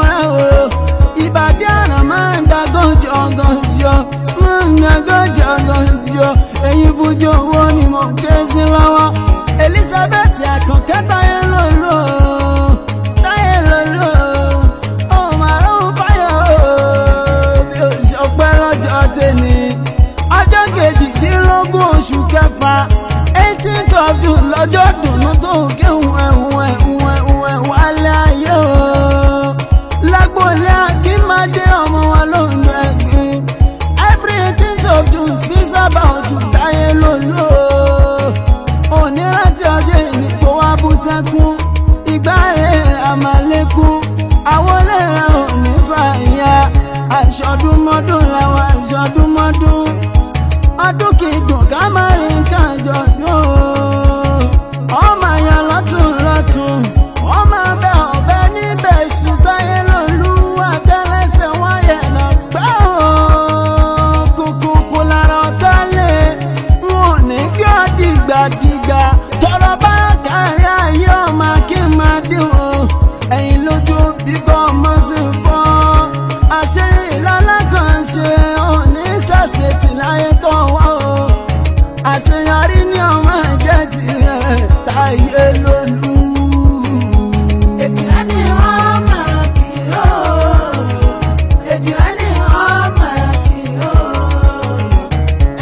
rẹ̀ o. Ìbàdí àrà máa ń dagọ́jọ́ gọ́jọ́, máa ń dagọ́jọ́ gọ́jọ́. Ẹ̀yin fújì owó ni mo ké sí lọ́wọ́. Elizabeth Àkànkẹ́ Táyé lòlò, Táyé lòlò. Ọmọ àrùn fáyọ̀ bí o ṣọpẹ́ lọ́jọ́ tèmi. Ọjọ́ kejìdínlógún oṣù kẹfà 18th of June lọ́jọ́ dùnú tó kéwùn wálé ayé o. Lágbóolé Akínmádé ọmọ wa ló ń lọ ẹ̀gbìn. Every 18th of June speaks about Táyé lòlò. Òní láti ọjọ́ ìní tó wá bú sẹ́kún. Ìgbàlẹ̀ àmàlékún. Àwọn olèrè òní fàyà. Àṣọdúnmọ́dún làwọn àṣọdúnmọ́dún. Ọdún kìdùn ká má rí nǹkan jọdún. Ọmọ àyàn lọ́tún lọ́tún. Ọmọ abẹ́ ọ̀bẹ níbẹ̀ sùn. Táyé lòlú àtẹ́lẹsẹ̀ wọ́n yẹ̀ lọ gbẹ́ o. Kùkùkù lára ọ̀tá lé. Wọn ò ní kí ọ dìgbàdìgbà. Tọrọ bá kárí ayé ọmọ Akínmádé o. Ẹ̀yin lójú bí kò mọ̀ sí fọ́. Àṣeyẹ ìlànà kan ṣe òní ṣàṣetì láyé tó wá o. Àṣeyọrí ni ọmọ ẹ̀jẹ̀ tirẹ̀ Táyé lòlú. Èjìlá ni wọ́n máa kì í o. Èjìlá ni wọ́n máa kì í o.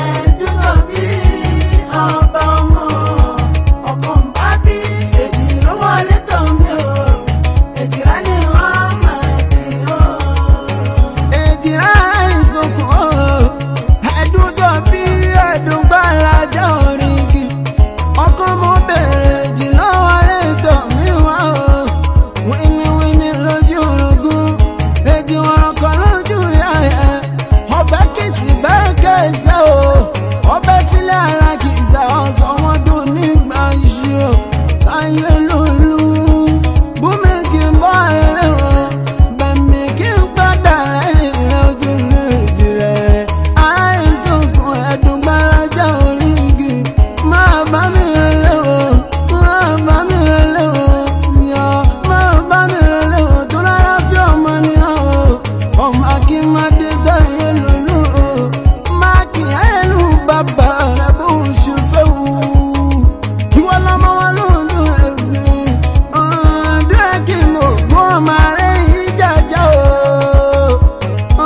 Ẹ̀dúgbò bí ọba ọmọ ọkọ̀ ń bá bí èjì ló wọlé tán mi o. Èjìlá ni wọ́n máa kì í o. Èjìlá ìsokùn o. Ẹ̀dúgbò bí ẹ̀dùngbàlájà orígi. Ọkọ̀ mo bèrè èjì ló wọlé tán mi wá o. Wíníwíní lójú orogún. Èjì wọ̀rọ̀ kan lójú yáyẹ. Ọbẹ̀ kìsì bẹ́ẹ̀ kẹsẹ̀ o. Ọbẹ̀ sílẹ̀ ara kìsà ọ̀sán wọn dùn nígbà ṣí o. Táyé lòlú. Bùnmi kì í bọ́ ẹ̀rẹ́ o. Bẹ̀mí kì í padà lẹ́yìn rẹ̀ ojú méjì rẹ̀. Àìsànkùn ẹ̀dùngbàlájà orígi. Máa bá mi rẹ̀lẹ̀ o. Máa bá mi rẹ̀lẹ̀ o. Yọ máa bá mi rẹ̀lẹ̀ o. Tó rárá fi ọmọ nìyàn o. Ọmọ Akínmádé Táyé lòlú o. Máa kì í ẹ̀lú bàbá rẹ̀ bó ṣe fẹ́ wù. Ìwọ lọmọ wọn lóòdù ẹ̀gbìn. Ọ̀dọ́ kí mo gbọ́ ọmọ rẹ̀ yìí jàjà o.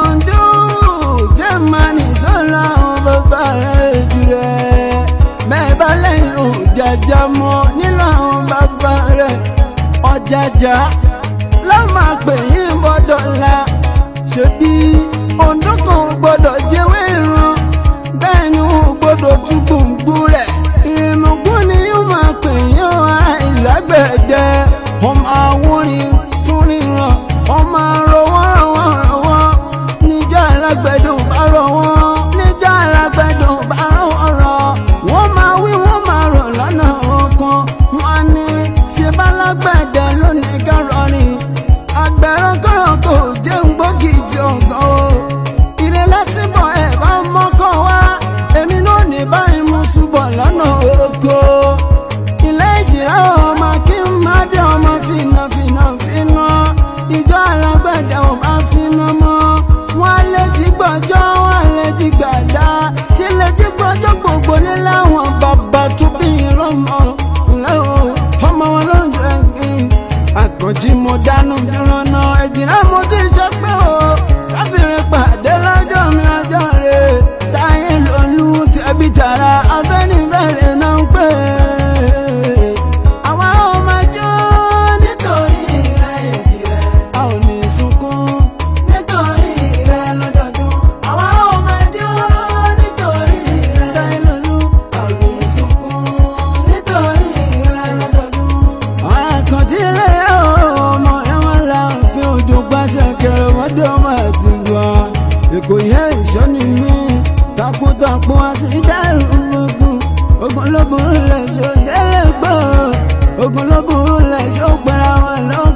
Ọ̀dọ́ tẹ́ máa ní sọ́la àwọn bàbá rẹ̀ jù rẹ̀. Bẹ́ẹ̀ bá lẹ́yìn òjàjà mọ́ nínú àwọn bàbá rẹ̀. Ọ̀jàjà ló máa pè yín bọ́dọ̀ la. Ṣebí Oǹdó kan ò gbọ́dọ̀ jẹ́wé ìran. Bẹ́ẹ̀ ni wọn ò gbọ́dọ̀ tú gbòǹgbò rẹ̀. Ìrìnàgún ni yóò máa pè yín àìlágbẹ̀dẹ. Ọmọ àwòrán tún ríran. Ọmọ àrọ̀wọ́. Níjà alágbẹ̀dẹ ò bá rọ̀ wọ́n. Níjà alágbẹ̀dẹ ò bá rọ̀ wọ́n rọ̀. Wọ́n máa wí wọ́n máa rọ̀ lọ́nà ọkàn. Wọ́n á ní ṣe bá lágbẹ̀dẹ lónìí ká rọrin. Àgbẹ̀rọ̀ kọ̀rọ̀ kò jẹ́ ń gbógi tí ọ̀gá o. Ire láti bọ̀ ẹ̀ bá mọ́kàn wá. Èmi náà ní báyìí mo túbọ̀ lọ́nà oko. Ilé Èjìlá ọmọ Akínmádé ọmọ fìnà. Ìjọ alágbẹ̀dẹ ò bá fínà mọ́. Wọ́n lè jí gbọ́jọ́, wọ́n lè jí gbàdá. Ṣé lè jí gbọ́jọ́ gbogbo ní láwọn bàbá tó bí lọ́mọ. Ọmọ wọn ló ń jẹ ẹ̀gbìn. Àkànjí mo dánú dúró ná. Èjìlá mo ti ṣe pé o. Káfíńrin pàdé lọ́jọ́ mi ọjọ́ rẹ̀. Táyé lòlú tẹ̀bí tààrà abẹ́nibẹ̀rẹ̀ náà ń pè é. Àwa ò máa jó nítorí rẹ̀ Èjìlá. A ò ní sunkún nítorí rẹ̀ lọ́dọọdún. Àwa ò máa jó nítorí rẹ̀ Táyé lòlú. A ò ní sunkún nítorí rẹ̀ lọ́dọọdún. Àkànjí lè ọmọ ẹ̀wọ̀n láàfin òjò gbàṣẹ kẹrẹ wọ́n dé ọmọ ẹ̀tì gbọ́. Èkó yẹ ìṣọ́ni mi. Takuntakun àti dẹ́rù ogun. Ogun ló burú lẹ̀ ṣó délé gbọ́. Ogun ló burú lẹ̀ ṣó pẹ̀lú àwọn ẹlọ́gbọ́n.